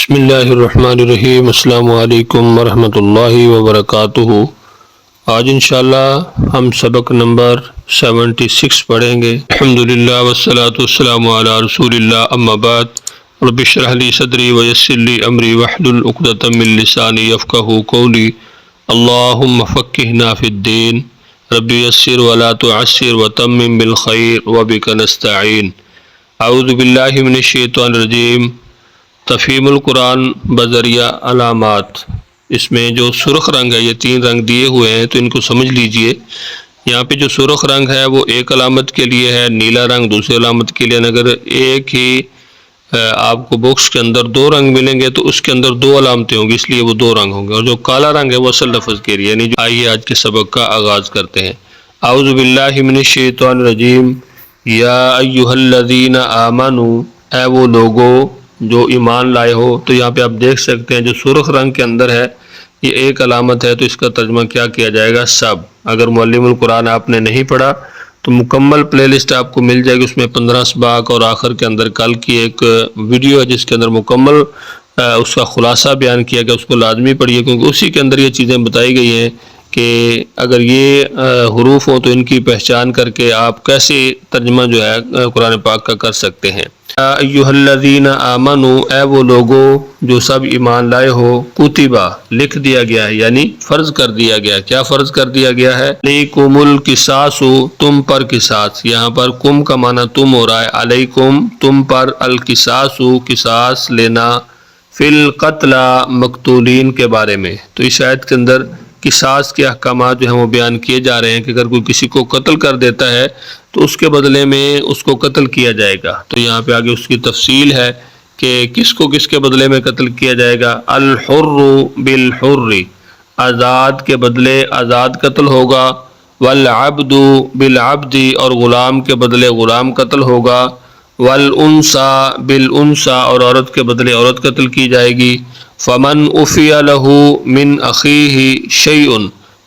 بسم اللہ الرحمن الرحیم۔ السلام علیکم ورحمۃ اللہ وبرکاتہ۔ آج انشاءاللہ ہم سبق نمبر 76 پڑھیں گے۔ الحمدللہ والصلاۃ والسلام علی رسول اللہ، اما بعد، رب اشرح لی صدری ویسر لی امری واحلل عقدۃ من لسانی یفقہوا قولی۔ اللہم فقہنا فی الدین، رب یسر ولا تعسر وتمم بالخیر وبک نستعین۔ اعوذ باللہ من الشیطان الرجیم۔ تفہیم القرآن بذریعہ علامات۔ اس میں جو سرخ رنگ ہے، یہ 3 رنگ دیے ہوئے ہیں، تو ان کو سمجھ لیجئے۔ یہاں پہ جو سرخ رنگ ہے وہ ایک علامت کے لیے ہے، نیلا رنگ دوسری علامت کے لیے۔ اگر ایک ہی آپ کو باکس کے اندر 2 رنگ ملیں گے تو اس کے اندر 2 علامتیں ہوں گی، اس لیے وہ 2 رنگ ہوں گے۔ اور جو کالا رنگ ہے وہ اصل لفظ کے لیے، یعنی آئیے آج کے سبق کا آغاز کرتے ہیں۔ اعوذ باللہ من الشیطان الرجیم۔ یا ایھا الذین آمنوا، اے وہ لوگو جو ایمان لائے ہو۔ تو یہاں پہ آپ دیکھ سکتے ہیں جو سرخ رنگ کے اندر ہے یہ ایک علامت ہے، تو اس کا ترجمہ کیا کیا جائے گا؟ سب۔ اگر معلم القرآن آپ نے نہیں پڑھا تو مکمل پلے لسٹ آپ کو مل جائے گی، اس میں 15 اسباق اور آخر کے اندر کل کی ایک ویڈیو ہے جس کے اندر مکمل اس کا خلاصہ بیان کیا گیا، اس کو لازمی پڑھیے، کیونکہ اسی کے اندر یہ چیزیں بتائی گئی ہیں کہ اگر یہ حروف ہوں تو ان کی پہچان کر کے آپ کیسے ترجمہ جو ہے قرآن پاک کا کر سکتے ہیں۔ یا ایھا الذین آمنوا، اے وہ لوگو جو سب ایمان لائے ہو، کتبہ لکھ دیا گیا ہے، یعنی فرض کر دیا گیا ہے۔ کیا فرض کر دیا گیا ہے؟ علیکم القصاص، تم پر قصاص۔ یہاں پر کم کا معنی تم ہو رہا ہے، علیکم تم پر، القصاص قصاص لینا، فی القتل مقتولین کے بارے میں۔ تو اس آیت کے اندر قصاص کے احکامات جو ہیں وہ بیان کیے جا رہے ہیں کہ اگر کوئی کسی کو قتل کر دیتا ہے تو اس کے بدلے میں اس کو قتل کیا جائے گا۔ تو یہاں پہ آگے اس کی تفصیل ہے کہ کس کو کس کے بدلے میں قتل کیا جائے گا۔ الحر بالحر، آزاد کے بدلے آزاد قتل ہوگا۔ والعبد بالعبد، اور غلام کے بدلے غلام قتل ہوگا۔ والانثى بالانثى، اور عورت کے بدلے عورت قتل کی جائے گی۔ فمن عفی لہ من اخیہ شیء،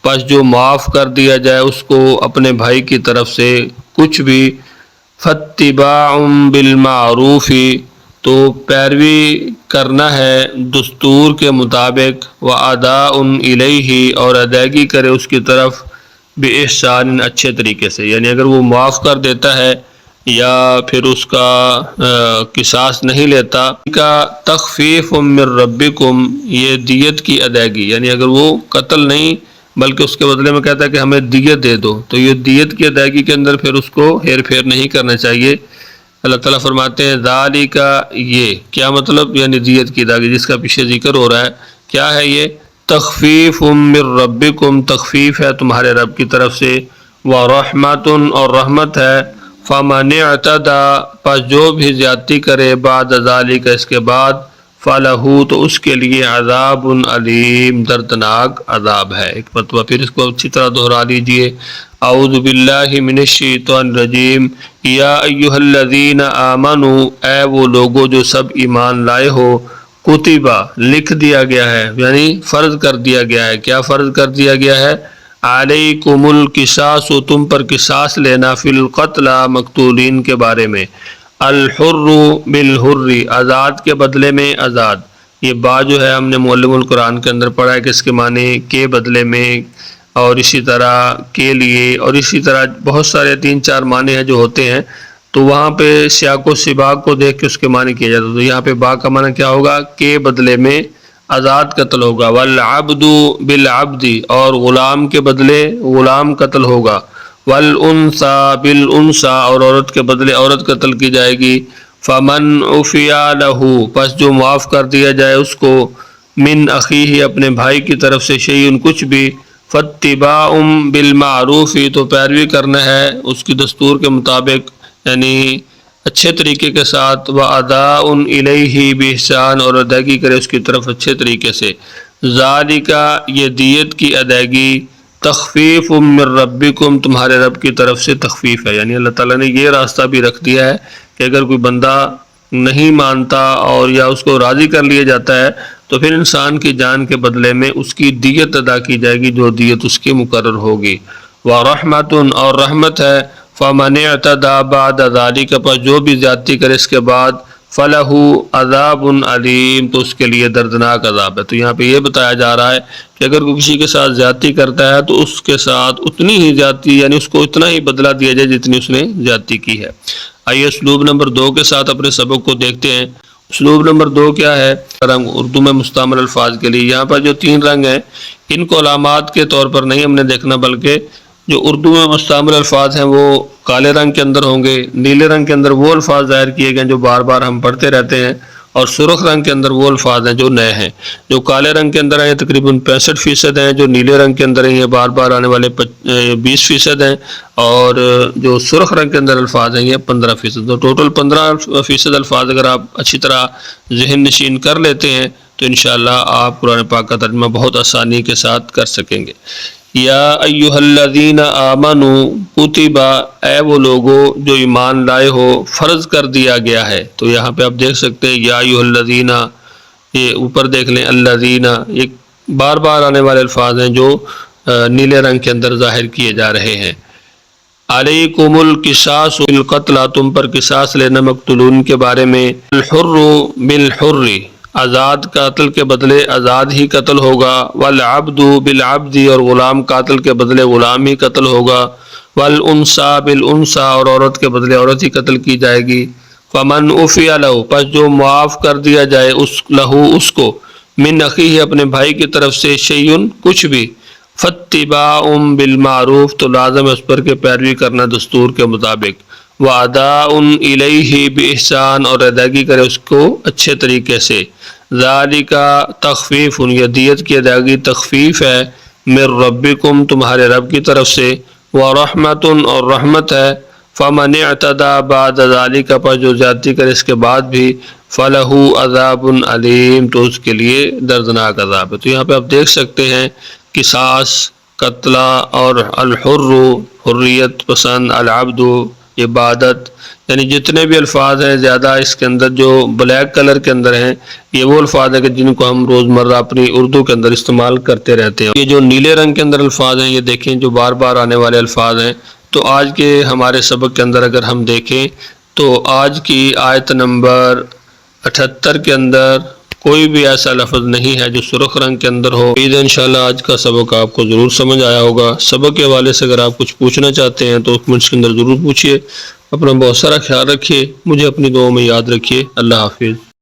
پس جو معاف کر دیا جائے اس کو اپنے بھائی کی طرف سے کچھ بھی، فاتباع بالمعروف، تو پیروی کرنا ہے دستور کے مطابق، واداء الیہ، اور ادائیگی کرے اس کی طرف، باحسان، اچھے طریقے سے۔ یعنی اگر وہ معاف کر دیتا ہے یا پھر اس کا قصاص نہیں لیتا، کا تخفیف من ربکم، یہ دیت کی ادائیگی، یعنی اگر وہ قتل نہیں بلکہ اس کے بدلے میں کہتا ہے کہ ہمیں دیت دے دو، تو یہ دیت کی ادائیگی کے اندر پھر اس کو ہیر پھیر نہیں کرنا چاہیے۔ اللہ تعالیٰ فرماتے ہیں ذالک، یہ کیا مطلب؟ یعنی دیت کی ادائیگی جس کا پیچھے ذکر ہو رہا ہے، کیا ہے یہ؟ تخفیف من ربکم، تخفیف ہے تمہارے رب کی طرف سے، ورحمۃ، اور رحمت ہے۔ فمن اعتدی، پس جو بھی زیادتی کرے، بعد ذالک، اس کے بعد، فلہ، تو اس کے لیے عذاب علیم، دردناک عذاب ہے۔ ایک مرتبہ پھر اس کو اچھی طرح دہرا لیجئے۔ اعوذ باللہ من الشیطان الرجیم۔ یا ایھا الذین آمنوا، اے وہ لوگو جو سب ایمان لائے ہو، کتبہ لکھ دیا گیا ہے، یعنی فرض کر دیا گیا ہے۔ کیا فرض کر دیا گیا ہے؟ علیکم القصاص، تم پر قصاص لینا، فی القتل مقتولین کے بارے میں۔ الحر بالحر، آزاد کے بدلے میں آزاد۔ یہ با جو ہے ہم نے معلم القرآن کے اندر پڑھا ہے کہ اس کے معنی کے بدلے میں، اور اسی طرح کے لیے، اور اسی طرح بہت سارے 3-4 معنی ہیں جو ہوتے ہیں، تو وہاں پہ سیاق و سباق کو دیکھ کے اس کے معنی کیا جاتا ہے۔ تو یہاں پہ با کا معنی کیا ہوگا؟ کے بدلے میں آزاد قتل ہوگا۔ والعبد بالعبد، اور غلام کے بدلے غلام قتل ہوگا۔ والانثى بالانثى، اور عورت کے بدلے عورت قتل کی جائے گی۔ فمن عفی لہ، پس جو معاف کر دیا جائے اس کو، من اخیہ، اپنے بھائی کی طرف سے، شیء، کچھ بھی، فاتباع بالمعروف، تو پیروی کرنا ہے اس کی دستور کے مطابق، یعنی اچھے طریقے کے ساتھ، واداء الیہ باحسان، اور ادائیگی کرے اس کی طرف اچھے طریقے سے۔ ذالک، یہ دیت کی ادائیگی، تخفیف من ربکم، تمہارے رب کی طرف سے تخفیف ہے۔ یعنی اللہ تعالیٰ نے یہ راستہ بھی رکھ دیا ہے کہ اگر کوئی بندہ نہیں مانتا اور یا اس کو راضی کر لیا جاتا ہے تو پھر انسان کی جان کے بدلے میں اس کی دیت ادا کی جائے گی، جو دیت اس کی مقرر ہوگی۔ ورحمۃ، اور رحمت ہے۔ فمن اعتدی بعد ذلک، پر جو بھی زیادتی کرے اس کے بعد، فلہ عذاب علیم، تو اس کے لیے دردناک عذاب ہے۔ تو یہاں پہ یہ بتایا جا رہا ہے کہ اگر کوئی کسی کے ساتھ زیادتی کرتا ہے تو اس کے ساتھ اتنی ہی زیادتی، یعنی اس کو اتنا ہی بدلہ دیا جائے جتنی اس نے زیادتی کی ہے۔ آئیے اسلوب نمبر 2 کے ساتھ اپنے سبق کو دیکھتے ہیں۔ اسلوب نمبر 2 کیا ہے؟ رنگ اردو میں مستعمل الفاظ کے لیے یہاں پر جو 3 رنگ ہیں ان کو علامات کے طور پر نہیں ہم نے دیکھنا، بلکہ جو اردو میں مستعمل الفاظ ہیں وہ کالے رنگ کے اندر ہوں گے، نیلے رنگ کے اندر وہ الفاظ ظاہر کیے گئے جو بار بار ہم پڑھتے رہتے ہیں، اور سرخ رنگ کے اندر وہ الفاظ ہیں جو نئے ہیں۔ جو کالے رنگ کے اندر ہیں تقریباً 65% ہیں، جو نیلے رنگ کے اندر ہیں یہ بار بار آنے والے 20% ہیں، اور جو سرخ رنگ کے اندر الفاظ ہیں یہ 15%۔ تو ٹوٹل 15% الفاظ اگر آپ اچھی طرح ذہن نشین کر لیتے ہیں تو انشاءاللہ آپ قرآن پاک کا ترجمہ بہت آسانی کے ساتھ کر سکیں گے۔ یا ایھا الذین آمنوا کتب، اے وہ لوگو جو ایمان لائے ہو، فرض کر دیا گیا ہے۔ تو یہاں پہ آپ دیکھ سکتے ہیں یا ایھا الذین، یہ اوپر دیکھ لیں الذین، یہ بار بار آنے والے الفاظ ہیں جو نیلے رنگ کے اندر ظاہر کیے جا رہے ہیں۔ علیکم القصاص بالقتل، تم پر قصاص لینا مقتولون کے بارے میں۔ الحر بالحر، آزاد قاتل کے بدلے آزاد ہی قتل ہوگا۔ والعبد بالعبد، اور غلام قاتل کے بدلے غلام ہی قتل ہوگا۔ والانثى بالانثى، اور عورت کے بدلے عورت ہی قتل کی جائے گی۔ فمن عفی لہ، پس جو معاف کر دیا جائے اس کو، من اخیہ، اپنے بھائی کی طرف سے، شیئن، کچھ بھی، فاتباع بالمعروف، تو لازم ہے اس پر کہ پیروی کرنا دستور کے مطابق۔ واداء الیہ باحسان، اور ادائیگی کرے اس کو اچھے طریقے سے۔ ذالک تخفیف، یہ دیت کی ادائیگی تخفیف ہے، من ربکم، تمہارے رب کی طرف سے، ورحمت، اور رحمت ہے۔ فمن اعتدی بعد ذالک، پر جو زیادتی کرے اس کے بعد بھی، فلہ عذاب علیم، تو اس کے لیے دردناک عذاب ہے۔ تو یہاں پہ آپ دیکھ سکتے ہیں قصاص، قتلہ، اور الحر، حریت پسند، العبد، عبادت، یعنی جتنے بھی الفاظ ہیں زیادہ اس کے اندر جو بلیک کلر کے اندر ہیں یہ وہ الفاظ ہیں کہ جن کو ہم روزمرہ اپنی اردو کے اندر استعمال کرتے رہتے ہیں۔ یہ جو نیلے رنگ کے اندر الفاظ ہیں یہ دیکھیں جو بار بار آنے والے الفاظ ہیں۔ تو آج کے ہمارے سبق کے اندر اگر ہم دیکھیں تو آج کی آیت نمبر 78 کے اندر کوئی بھی ایسا لفظ نہیں ہے جو سرخ رنگ کے اندر ہو۔ امید ہے انشاءاللہ آج کا سبق آپ کو ضرور سمجھ آیا ہوگا۔ سبق کے حوالے سے اگر آپ کچھ پوچھنا چاہتے ہیں تو کمنٹس کے اندر ضرور پوچھیے۔ اپنا بہت سارا خیال رکھیے، مجھے اپنی دعاؤں میں یاد رکھیے۔ اللہ حافظ۔